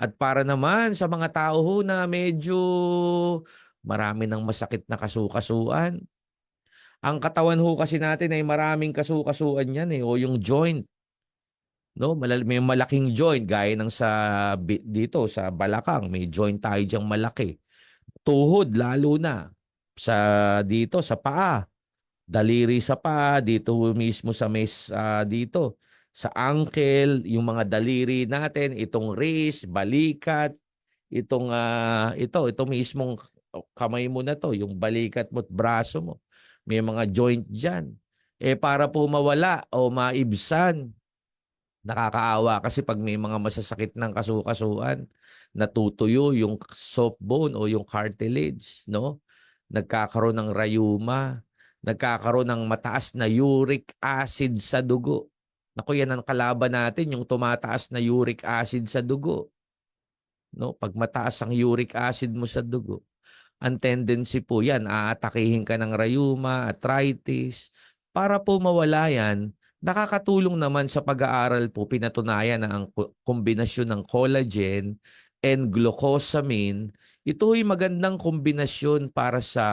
At para naman sa mga tao ho na medyo marami ng masakit na kasukasuan. Ang katawan ho kasi natin ay maraming kasukasuan yan eh, o yung joint. No, may malaking joint gaya ng sa dito sa balakang, may joint tayo diyang malaki. Tuhod lalo na sa dito sa paa, daliri sa paa, dito mismo sa dito sa ankle, yung mga daliri natin, itong wrist, balikat, itong ito mismong kamay mo na to, yung balikat mo at braso mo. May mga joint diyan. Eh para po mawala o maibsan, nakakaawa kasi pag may mga masasakit ng kasukasuan, natutuyo yung soft bone o yung cartilage, no? Nagkakaroon ng rayuma, nagkakaroon ng mataas na uric acid sa dugo. Naku, yan ang kalaban natin, yung tumataas na uric acid sa dugo. No? Pag mataas ang uric acid mo sa dugo, ang tendency po yan, aatakihin ka ng rayuma, arthritis. Para po mawala yan, nakakatulong naman sa pag-aaral po, pinatunayan na ang kombinasyon ng collagen and glucosamine, ito ay magandang kombinasyon para sa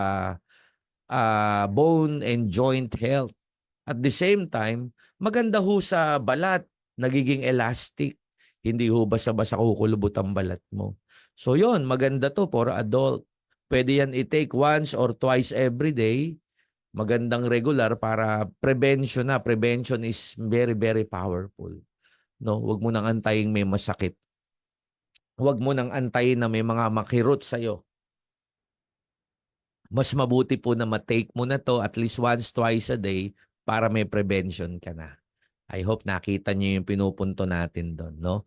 bone and joint health. At the same time, maganda ho sa balat, nagiging elastic. Hindi ho basta-basta kukulubot ang balat mo. So yon, maganda to for adult. Pwede yan i-take once or twice every day. Magandang regular para prevention na. Prevention is very, very powerful. No, wag mo nang antayin may masakit. Wag mo nang antayin na may mga makirot sa'yo. Mas mabuti po na ma-take mo na to at least once, twice a day para may prevention ka na. I hope nakita niyo yung pinupunto natin doon, no?